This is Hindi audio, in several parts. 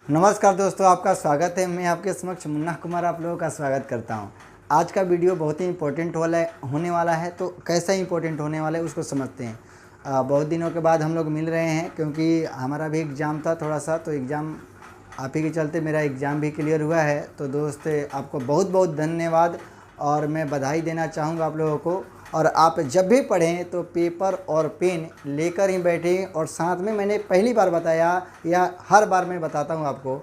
नमस्कार दोस्तों, आपका स्वागत है। मैं आपके समक्ष मुन्ना कुमार आप लोगों का स्वागत करता हूं। आज का वीडियो बहुत ही इंपॉर्टेंट होने वाला है। तो कैसा इंपॉर्टेंट होने वाला है उसको समझते हैं। बहुत दिनों के बाद हम लोग मिल रहे हैं क्योंकि हमारा भी एग्ज़ाम था थोड़ा सा, तो एग्ज़ाम आप ही के चलते मेरा एग्ज़ाम भी क्लियर हुआ है। तो दोस्त आपको बहुत बहुत धन्यवाद और मैं बधाई देना चाहूँगा आप लोगों को। और आप जब भी पढ़ें तो पेपर और पेन लेकर ही बैठें। और साथ में मैंने पहली बार बताया या हर बार मैं बताता हूँ आपको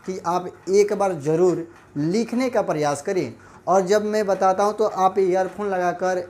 कि आप एक बार ज़रूर लिखने का प्रयास करें। और जब मैं बताता हूँ तो आप ईयरफोन लगाकर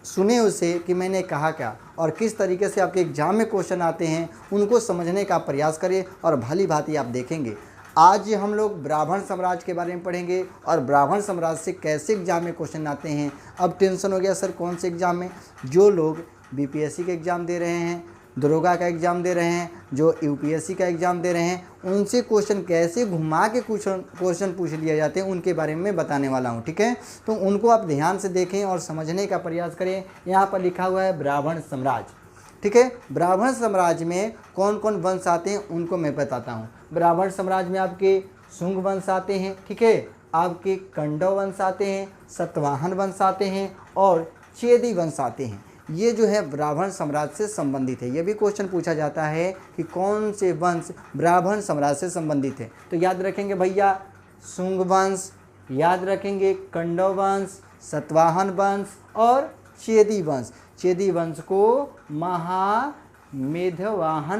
सुने उसे कि मैंने कहा क्या और किस तरीके से आपके एग्ज़ाम में क्वेश्चन आते हैं, उनको समझने का प्रयास करें और भली भांति आप देखेंगे। आज हम लोग ब्राह्मण साम्राज्य के बारे में पढ़ेंगे और ब्राह्मण साम्राज्य से कैसे एग्ज़ाम में क्वेश्चन आते हैं। अब टेंशन हो गया सर कौन से एग्ज़ाम में। जो लोग बीपीएससी का एग्ज़ाम दे रहे हैं, दरोगा का एग्ज़ाम दे रहे हैं, जो यूपीएससी का एग्ज़ाम दे रहे हैं, उनसे क्वेश्चन कैसे घुमा के क्वेश्चन पूछ लिए जाते हैं उनके बारे में मैं बताने वाला हूं। ठीक है, तो उनको आप ध्यान से देखें और समझने का प्रयास करें। यहाँ पर लिखा हुआ है ब्राह्मण साम्राज्य। ठीक है, ब्राह्मण साम्राज्य में कौन कौन वंश आते हैं उनको मैं बताता हूँ। ब्राह्मण साम्राज्य में आपके शुंग वंश आते हैं, ठीक है, आपके कंडव वंश आते हैं, सतवाहन वंश आते हैं और चेदी वंश आते हैं। ये जो है ब्राह्मण साम्राज्य से संबंधित है। ये भी क्वेश्चन पूछा जाता है कि कौन से वंश ब्राह्मण साम्राज्य से संबंधित है। तो याद रखेंगे भैया, शुंग वंश, याद रखेंगे कंडव वंश, सतवाहन वंश और चेदी वंश। चेदी वंश को महामेधवाहन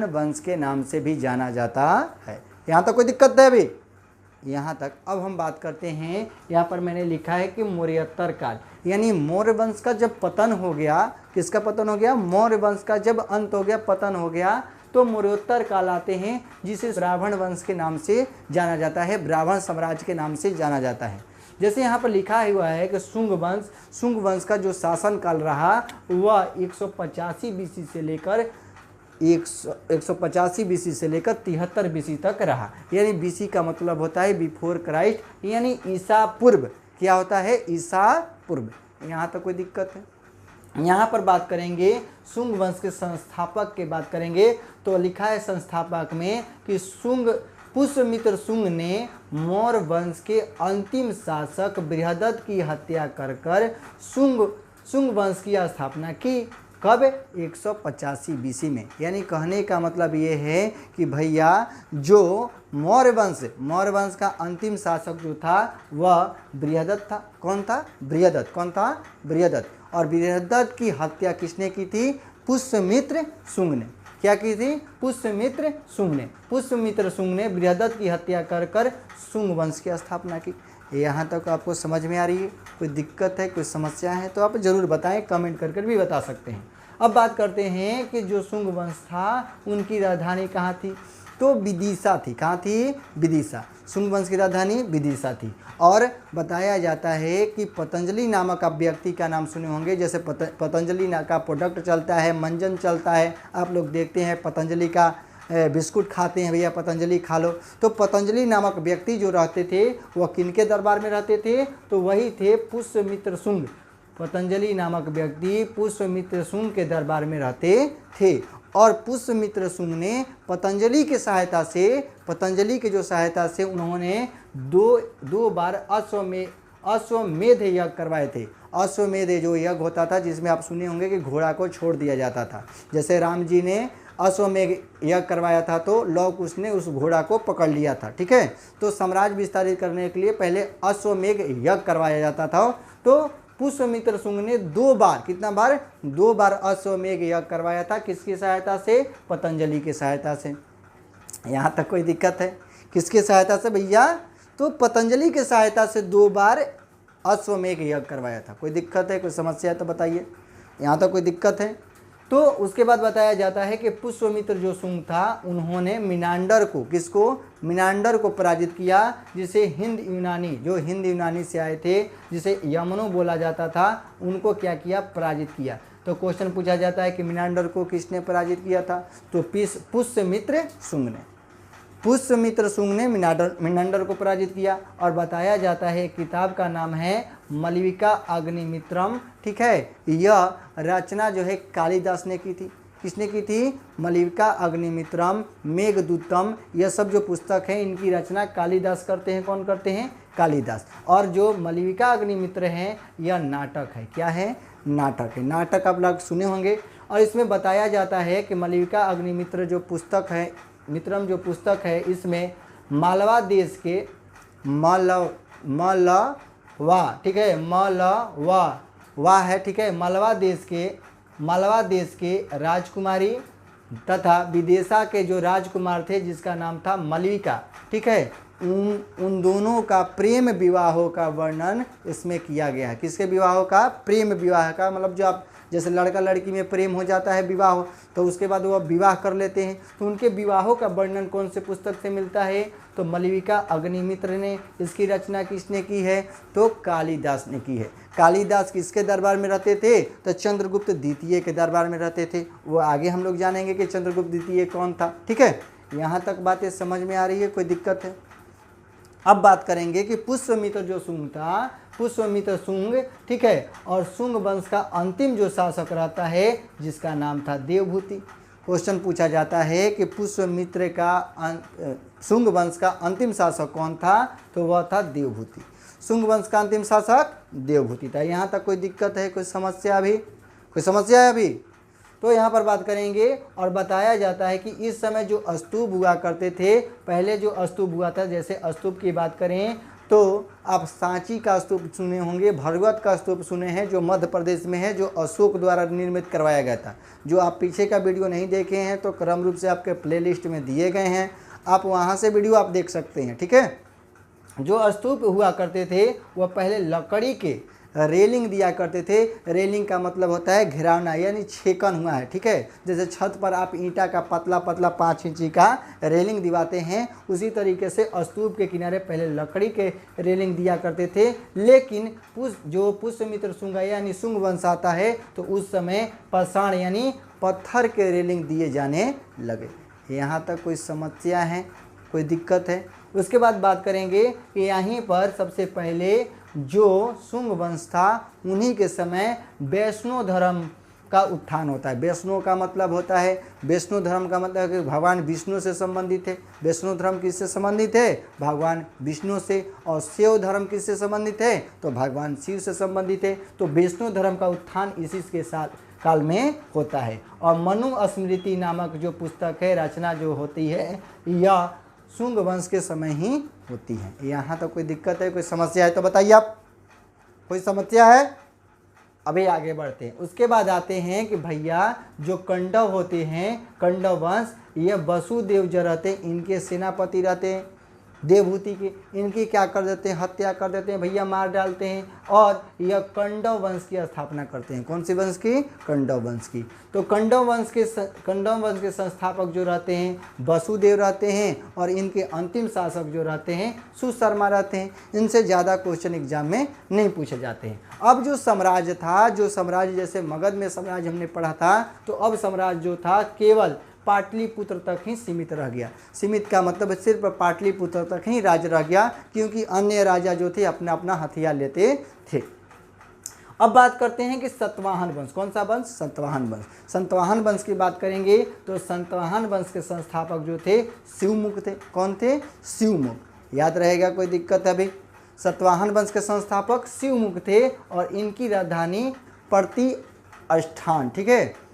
वंश के नाम से भी जाना जाता है। यहाँ तक कोई दिक्कत है अभी? यहाँ तक। अब हम बात करते हैं, यहाँ पर मैंने लिखा है कि मौर्योत्तर काल, यानी मौर्य वंश का जब पतन हो गया। किसका पतन हो गया? मौर्य वंश का जब अंत हो गया, पतन हो गया, तो मौर्योत्तर काल आते हैं, जिसे ब्राह्मण वंश के नाम से जाना जाता है, ब्राह्मण साम्राज्य के नाम से जाना जाता है। जैसे यहाँ पर लिखा हुआ है कि शुंग वंश का जो शासन काल रहा वह 185 बीसी से लेकर 185 बीसी से लेकर 73 बीसी तक रहा। यानी बीसी का मतलब होता है बिफोर क्राइस्ट, यानी ईसा पूर्व। क्या होता है? ईसा पूर्व। यहाँ तक कोई दिक्कत है? यहाँ पर बात करेंगे शुंग वंश के संस्थापक की बात करेंगे तो लिखा है संस्थापक में कि पुष्यमित्र शुंग ने मौर्य वंश के अंतिम शासक बृहदत्त की हत्या कर शुंग वंश की स्थापना की। कब? 185 बीसी में। यानी कहने का मतलब ये है कि भैया जो मौर्य वंश का अंतिम शासक जो था वह बृहदत्त था। कौन था? बृहदत्त। कौन था? बृहदत्त। और बृहदत्त की हत्या किसने की थी? पुष्यमित्र शुंग ने। क्या की थी? पुष्यमित्र शुंग ने। पुष्यमित्र शुंग ने बृहदत्त की हत्या कर शुंग वंश की स्थापना की। यहाँ तक आपको समझ में आ रही है? कोई दिक्कत है, कोई समस्या है तो आप ज़रूर बताएं, कमेंट कर भी बता सकते हैं। अब बात करते हैं कि जो शुंग वंश था उनकी राजधानी कहाँ थी? तो विदिशा थी। कहाँ थी? विदिशा। शुंग वंश की राजधानी विदिशा थी। और बताया जाता है कि पतंजलि नामक आप व्यक्ति का नाम सुने होंगे। जैसे पतंजलि का प्रोडक्ट चलता है, मंजन चलता है, आप लोग देखते हैं पतंजलि का बिस्कुट खाते हैं, भैया पतंजलि खा लो। तो पतंजलि नामक व्यक्ति जो रहते थे वह किनके दरबार में रहते थे? तो वही थे पुष्यमित्र शुंग। पतंजलि नामक व्यक्ति पुष्यमित्र शुंग के दरबार में रहते थे। और पुष्यमित्र शुंग ने पतंजलि की सहायता से उन्होंने दो बार अश्वमेध यज्ञ करवाए थे। अश्वमेध जो यज्ञ होता था जिसमें आप सुने होंगे कि घोड़ा को छोड़ दिया जाता था। जैसे राम जी ने अश्वमेध यज्ञ करवाया था तो लव कुश ने उस घोड़ा को पकड़ लिया था। ठीक है, तो साम्राज्य विस्तारित करने के लिए पहले अश्वमेध यज्ञ करवाया जाता था। तो पुष्यमित्र शुंग ने 2 बार, कितना बार? 2 बार अश्वमेध यज्ञ करवाया था। किसकी सहायता से? पतंजलि की सहायता से। यहाँ तक कोई दिक्कत है? किसकी सहायता से भैया? तो पतंजलि की सहायता से 2 बार अश्वमेध यज्ञ करवाया था। कोई दिक्कत है, कोई समस्या है तो बताइए। यहाँ तक कोई दिक्कत है? तो उसके बाद बताया जाता है कि पुष्यमित्र जो शुंग था उन्होंने मिनांडर को, किसको? मिनांडर को पराजित किया, जिसे हिंद यूनानी से आए थे, जिसे यमनो बोला जाता था, उनको क्या किया? पराजित किया। तो क्वेश्चन पूछा जाता है कि मिनांडर को किसने पराजित किया था? तो पुष्यमित्र शुंग ने। पुष्यमित्र शुंग ने मिनांडर को पराजित किया। और बताया जाता है किताब का नाम है मलविका अग्निमित्रम। ठीक है, यह रचना जो है कालिदास ने की थी। किसने की थी? मलविका अग्निमित्रम, मेघदूतम, यह सब जो पुस्तक है इनकी रचना कालिदास करते हैं। कौन करते हैं? कालिदास। और जो मलविका अग्निमित्र हैं यह नाटक है। क्या है? नाटक है। नाटक आप लोग सुने होंगे। और इसमें बताया जाता है कि मलविका अग्निमित्र जो पुस्तक है, मित्रम जो पुस्तक है, इसमें मालवा देश के मलवा, ठीक है, मलवा है, ठीक है, मालवा देश के राजकुमारी तथा विदेशा के जो राजकुमार थे जिसका नाम था मलविका, ठीक है, उन दोनों का प्रेम विवाहों का वर्णन इसमें किया गया है। किसके विवाहों का? प्रेम विवाह का, मतलब जो आप जैसे लड़का लड़की में प्रेम हो जाता है, विवाह तो उसके बाद वो विवाह कर लेते हैं, तो उनके विवाहों का वर्णन कौन से पुस्तक से मिलता है? तो मलविका अग्निमित्र ने। इसकी रचना किसने की है? तो कालिदास ने की है। कालिदास किसके दरबार में रहते थे? तो चंद्रगुप्त द्वितीय के दरबार में रहते थे। वो आगे हम लोग जानेंगे कि चंद्रगुप्त द्वितीय कौन था। ठीक है, यहाँ तक बातें समझ में आ रही है? कोई दिक्कत है? अब बात करेंगे कि पुष्यमित्र जो शुंग था, पुष्यमित्र शुंग, ठीक है, और शुंग वंश का अंतिम जो शासक रहता है जिसका नाम था देवभूति। क्वेश्चन पूछा जाता है कि पुष्यमित्र का शुंग वंश का अंतिम शासक कौन था? तो वह था देवभूति। शुंग वंश का अंतिम शासक देवभूति था। यहाँ तक कोई दिक्कत है? कोई समस्या अभी? कोई समस्या है अभी? तो यहाँ पर बात करेंगे और बताया जाता है कि इस समय जो स्तूप हुआ करते थे, पहले जो स्तूप हुआ था, जैसे स्तूप की बात करें तो आप सांची का स्तूप सुने होंगे, भरगवत का स्तूप सुने हैं जो मध्य प्रदेश में है, जो अशोक द्वारा निर्मित करवाया गया था। जो आप पीछे का वीडियो नहीं देखे हैं तो क्रम रूप से आपके प्लेलिस्ट में दिए गए हैं, आप वहाँ से वीडियो आप देख सकते हैं। ठीक है, जो स्तूप हुआ करते थे वह पहले लकड़ी के रेलिंग दिया करते थे। रेलिंग का मतलब होता है घेरावना, यानी छेकन हुआ है। ठीक है, जैसे छत पर आप ईंटा का पतला पतला 5 इंची का रेलिंग दिवाते हैं, उसी तरीके से स्तूप के किनारे पहले लकड़ी के रेलिंग दिया करते थे। लेकिन जो पुष्यमित्र शुंग यानी शुंग वंश आता है तो उस समय पाषाण यानी पत्थर के रेलिंग दिए जाने लगे। यहाँ तक कोई समस्या है? कोई दिक्कत है? उसके बाद बात करेंगे कि यहीं पर सबसे पहले जो शुंग वंश था उन्हीं के समय वैष्णव धर्म का उत्थान होता है। वैष्णव का मतलब होता है, वैष्णव धर्म का मतलब है कि भगवान विष्णु से संबंधित है। वैष्णव धर्म किससे संबंधित है? भगवान विष्णु से। और शैव धर्म किससे संबंधित है? तो भगवान शिव से संबंधित है। तो वैष्णव धर्म का उत्थान इसी के साथ काल में होता है। और मनु स्मृति नामक जो पुस्तक है, रचना जो होती है, यह शुंग वंश के समय ही होती है। यहाँ तो कोई दिक्कत है? कोई समस्या है तो बताइए आप। कोई समस्या है? अभी आगे बढ़ते हैं। उसके बाद आते हैं कि भैया जो कंडव होते हैं, कंडव वंश, ये वसुदेव जो रहते हैं इनके सेनापति रहते हैं देवभूति के। इनकी क्या कर देते हैं? हत्या कर देते हैं भैया, मार डालते हैं। और यह कंडव वंश की स्थापना करते हैं। कौन सी वंश की? कंडव वंश की। तो कंडव वंश के संस्थापक जो रहते हैं वसुदेव रहते हैं, और इनके अंतिम शासक जो रहते हैं सुशर्मा रहते हैं। इनसे ज़्यादा क्वेश्चन एग्जाम में नहीं पूछे जाते हैं। अब जो साम्राज्य था, जो साम्राज्य जैसे मगध में साम्राज्य हमने पढ़ा था, तो अब साम्राज्य जो था केवल पाटलिपुत्र तक ही सीमित रह गया। सीमित का मतलब सिर्फ पाटलिपुत्र तक ही राज्य रह गया, क्योंकि अन्य राजा जो थे अपना अपना हथियार लेते थे। अब बात करते हैं कि सतवाहन वंश। कौन सा वंश? सतवाहन वंश। सतवाहन वंश की बात करेंगे तो सतवाहन वंश के संस्थापक जो थे शिवमुख थे। कौन थे? शिवमुख। याद रहेगा? कोई दिक्कत है अभी? सतवाहन वंश के संस्थापक शिवमुख थे और इनकी राजधानी प्रतिष्ठान, ठीक है,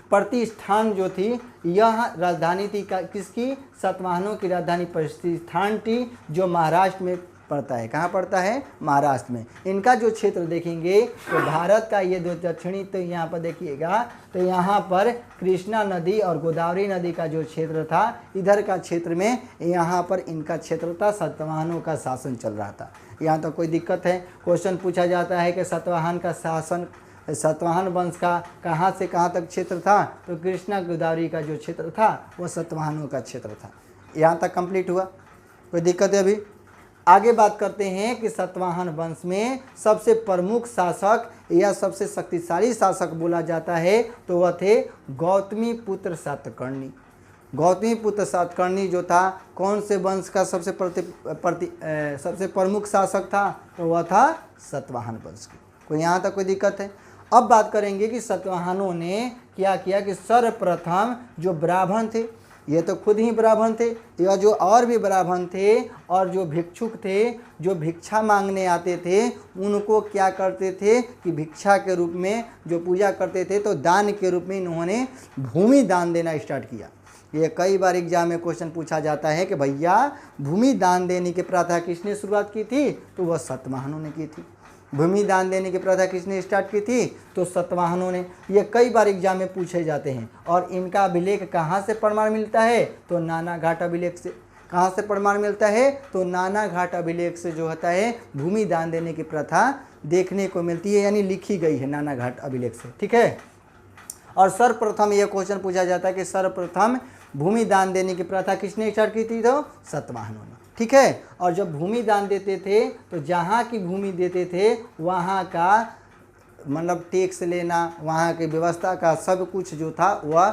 प्रतिष्ठान जो थी, यह राजधानी थी किसकी? सतवाहनों की राजधानी प्रतिष्ठान थी, जो महाराष्ट्र में पड़ता है। कहाँ पड़ता है? महाराष्ट्र में। इनका जो क्षेत्र देखेंगे तो भारत का ये जो दक्षिणी, तो यहाँ पर देखिएगा तो यहाँ पर कृष्णा नदी और गोदावरी नदी का जो क्षेत्र था, इधर का क्षेत्र में यहाँ पर इनका क्षेत्र था। सतवाहनों का शासन चल रहा था। यहाँ तो कोई दिक्कत है? क्वेश्चन पूछा जाता है कि सतवाहन का शासन, सतवाहन वंश का कहाँ से कहाँ तक क्षेत्र था? तो कृष्णा गोदावरी का जो क्षेत्र था वो सतवाहनों का क्षेत्र था। यहाँ तक कंप्लीट हुआ? कोई दिक्कत है अभी? आगे बात करते हैं कि सतवाहन वंश में सबसे प्रमुख शासक या सबसे शक्तिशाली शासक बोला जाता है तो वह थे गौतमी पुत्र सातकर्णी। गौतमी पुत्र सातकर्णी जो था कौन से वंश का सबसे प्रमुख शासक था? तो वह था सतवाहन वंश की। कोई यहाँ तक कोई दिक्कत है? अब बात करेंगे कि सतवाहनों ने क्या किया कि सर्वप्रथम जो ब्राह्मण थे, ये तो खुद ही ब्राह्मण थे, या जो और भी ब्राह्मण थे और जो भिक्षुक थे, जो भिक्षा मांगने आते थे, उनको क्या करते थे कि भिक्षा के रूप में जो पूजा करते थे तो दान के रूप में इन्होंने भूमि दान देना स्टार्ट किया। ये कई बार एग्जाम में क्वेश्चन पूछा जाता है कि भैया भूमि दान देने की प्रथा किसने शुरुआत की थी, तो वह सतवाहनों ने की थी। भूमि दान देने की प्रथा किसने स्टार्ट की थी, तो सतवाहनों ने। ये कई बार एग्जाम में पूछे जाते हैं। और इनका अभिलेख कहाँ से प्रमाण मिलता है, तो नानाघाट अभिलेख से। कहाँ से प्रमाण मिलता है, तो नानाघाट अभिलेख से जो होता है भूमि दान देने की प्रथा देखने को मिलती है, यानी लिखी गई है नानाघाट अभिलेख से। ठीक है। और सर्वप्रथम यह क्वेश्चन पूछा जाता है कि सर्वप्रथम भूमि दान देने की प्रथा किसने स्टार्ट की थी, तो सतवाहनों ने। ठीक है। और जब भूमि दान देते थे तो जहाँ की भूमि देते थे वहाँ का मतलब टैक्स लेना, वहाँ की व्यवस्था का सब कुछ जो था वह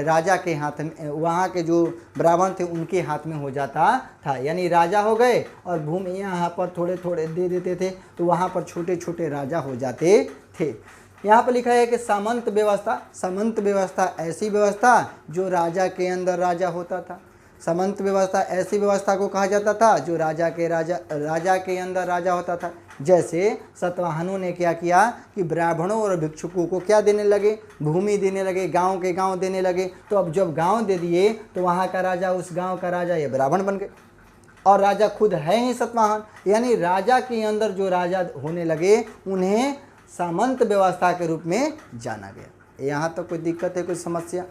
राजा के हाथ में, वहाँ के जो ब्राह्मण थे उनके हाथ में हो जाता था। यानी राजा हो गए और भूमि यहाँ पर थोड़े थोड़े दे देते थे, तो वहाँ पर छोटे छोटे राजा हो जाते थे। यहाँ पर लिखा है कि सामंत व्यवस्था। सामंत व्यवस्था ऐसी व्यवस्था जो राजा के अंदर राजा होता था। सामंत व्यवस्था ऐसी व्यवस्था को कहा जाता था जो राजा के अंदर राजा होता था। जैसे सतवाहनों ने क्या किया कि ब्राह्मणों और भिक्षुकों को क्या देने लगे, भूमि देने लगे, गांव के गांव देने लगे। तो अब जब गांव दे दिए तो वहाँ का राजा, उस गांव का राजा ये ब्राह्मण बन गए और राजा खुद है ही सतवाहन। यानी राजा के अंदर जो राजा होने लगे उन्हें सामंत व्यवस्था के रूप में जाना गया। यहाँ तो कोई दिक्कत है, कोई समस्या?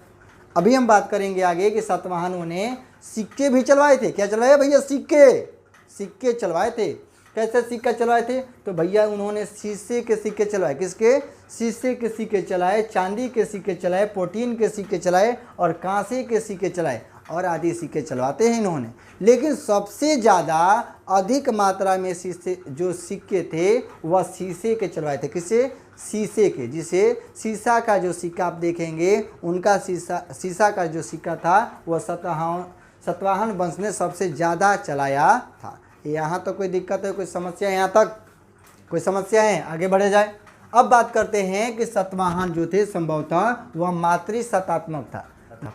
अभी हम बात करेंगे आगे कि सतवाहनों ने सिक्के भी चलवाए थे। क्या चलवाए भैया? सिक्के चलवाए थे। कैसे सिक्का चलवाए थे, तो भैया उन्होंने शीशे के सिक्के चलवाए। किसके? शीशे के सिक्के चलाए, चांदी के सिक्के चलाए, प्रोटीन के सिक्के चलाए और कांसे के सिक्के चलाए और आदि सिक्के चलवाते हैं इन्होंने। लेकिन सबसे ज़्यादा अधिक मात्रा में जो सिक्के थे वह शीशे के चलवाए थे। किसे? शीशे के। जिसे शीशा का जो सिक्का आप देखेंगे, उनका शीशा का जो सिक्का था वह सतवाहन वंश ने सबसे ज़्यादा चलाया था। यहाँ तो कोई दिक्कत है, कोई समस्या? यहाँ तक कोई समस्या है? आगे बढ़े जाए। अब बात करते हैं कि सतवाहन जो थे संभवतः वह मातृसत्तात्मक था,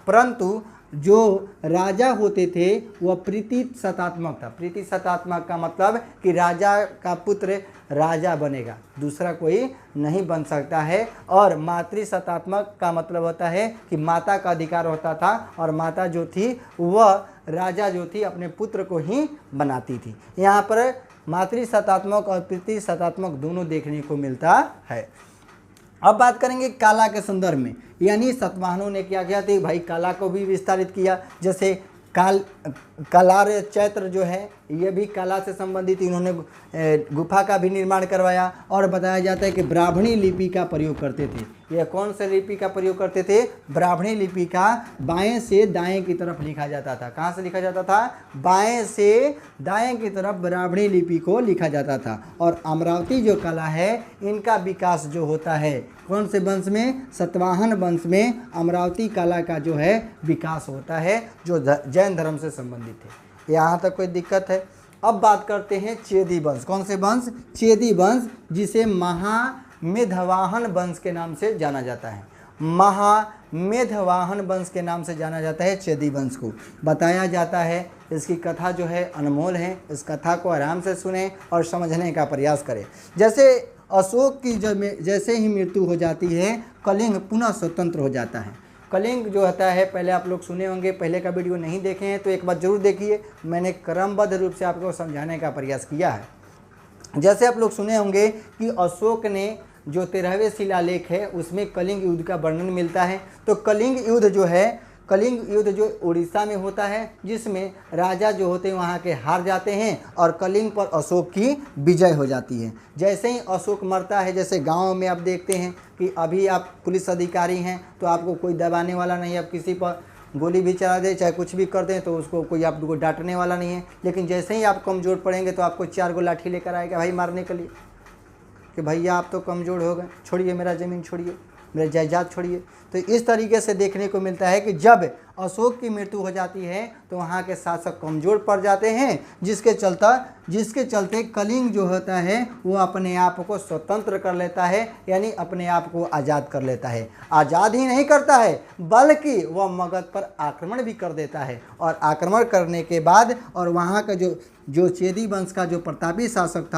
परंतु जो राजा होते थे वह प्रीति सत्तात्मक था। प्रीति सत्तात्मक का मतलब कि राजा का पुत्र राजा बनेगा, दूसरा कोई नहीं बन सकता है। और मातृ सत्तात्मक का मतलब होता है कि माता का अधिकार होता था और माता जो थी वह राजा जो थी अपने पुत्र को ही बनाती थी। यहाँ पर मातृ सत्तात्मक और प्रीति सत्तात्मक दोनों देखने को मिलता है। अब बात करेंगे काला के संदर्भ में। यानी सतवाहनों ने क्या किया था भाई, काला को भी विस्तारित किया। जैसे कालार चैत्र जो है ये भी कला से संबंधित इन्होंने गुफा का भी निर्माण करवाया। और बताया जाता है कि ब्राह्मणी लिपि का प्रयोग करते थे। यह कौन से लिपि का प्रयोग करते थे? ब्राह्मणी लिपि का बाएं से दाएं की तरफ लिखा जाता था। कहाँ से लिखा जाता था? बाएं से दाएं की तरफ ब्राह्मणी लिपि को लिखा जाता था। और अमरावती जो कला है इनका विकास जो होता है कौन से वंश में? सतवाहन वंश में अमरावती कला का जो है विकास होता है जो जैन धर्म से संबंधित है। यहाँ तक कोई दिक्कत है? अब बात करते हैं चेदी वंश। कौन से वंश? चेदी वंश, जिसे महामेधवाहन वंश के नाम से जाना जाता है। महामेधवाहन वंश के नाम से जाना जाता है चेदी वंश को। बताया जाता है, इसकी कथा जो है अनमोल है। इस कथा को आराम से सुने और समझने का प्रयास करें। जैसे अशोक की जैसे ही मृत्यु हो जाती है कलिंग पुनः स्वतंत्र हो जाता है। कलिंग जो होता है पहले आप लोग सुने होंगे, पहले का वीडियो नहीं देखे हैं तो एक बार जरूर देखिए। मैंने क्रमबद्ध रूप से आपको समझाने का प्रयास किया है। जैसे आप लोग सुने होंगे कि अशोक ने जो 13वें शिलालेख है उसमें कलिंग युद्ध का वर्णन मिलता है। तो कलिंग युद्ध जो उड़ीसा में होता है, जिसमें राजा जो होते हैं वहाँ के हार जाते हैं और कलिंग पर अशोक की विजय हो जाती है। जैसे ही अशोक मरता है, जैसे गांव में आप देखते हैं कि अभी आप पुलिस अधिकारी हैं तो आपको कोई दबाने वाला नहीं है। आप किसी पर गोली भी चला दे चाहे कुछ भी कर दें तो उसको कोई आपको डांटने वाला नहीं है। लेकिन जैसे ही आप कमज़ोर पड़ेंगे तो आपको 4 गो लाठी लेकर आएगा भाई मारने के लिए कि भैया आप तो कमज़ोर हो गए, छोड़िए मेरा ज़मीन छोड़िए। मेरे जायदाद छोड़िए। तो इस तरीके से देखने को मिलता है कि जब अशोक की मृत्यु हो जाती है तो वहाँ के शासक कमज़ोर पड़ जाते हैं, जिसके चलते कलिंग जो होता है वो अपने आप को स्वतंत्र कर लेता है, यानी अपने आप को आज़ाद कर लेता है। आज़ाद ही नहीं करता है बल्कि वह मगध पर आक्रमण भी कर देता है, और आक्रमण करने के बाद और वहाँ का जो चेदी वंश का जो प्रतापी शासक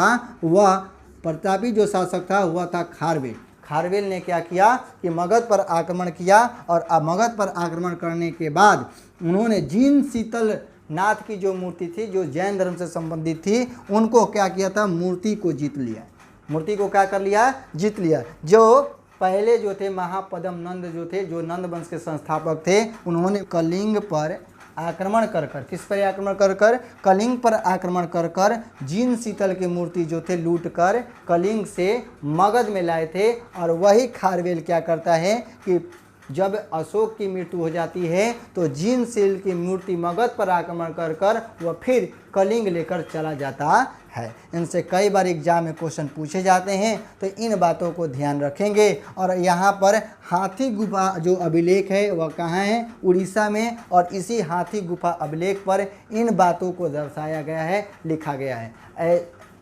था वह था खारवेल। खारवेल ने क्या किया कि मगध पर आक्रमण किया, और मगध पर आक्रमण करने के बाद उन्होंने जिन शीतल नाथ की जो मूर्ति थी, जो जैन धर्म से संबंधित थी, उनको क्या किया था, मूर्ति को जीत लिया। मूर्ति को क्या कर लिया, जीत लिया। जो पहले जो थे महापद्म नंद जो थे, जो नंद वंश के संस्थापक थे, उन्होंने कलिंग पर आक्रमण कर किस पर आक्रमण कर कलिंग पर आक्रमण कर जिन शीतल की मूर्ति जो थे लूट कर कलिंग से मगध में लाए थे। और वही खारवेल क्या करता है कि जब अशोक की मृत्यु हो जाती है तो जिन शील की मूर्ति मगध पर आक्रमण कर वह फिर कलिंग लेकर चला जाता है। इनसे कई बार एग्जाम में क्वेश्चन पूछे जाते हैं, तो इन बातों को ध्यान रखेंगे। और यहाँ पर हाथी गुफा जो अभिलेख है वह कहाँ है, उड़ीसा में, और इसी हाथी गुफा अभिलेख पर इन बातों को दर्शाया गया है, लिखा गया है।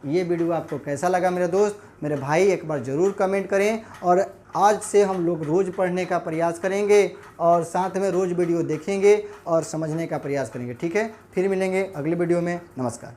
ये वीडियो आपको कैसा लगा मेरे दोस्त, मेरे भाई, एक बार ज़रूर कमेंट करें। और आज से हम लोग रोज़ पढ़ने का प्रयास करेंगे और साथ में रोज़ वीडियो देखेंगे और समझने का प्रयास करेंगे। ठीक है, फिर मिलेंगे अगली वीडियो में। नमस्कार।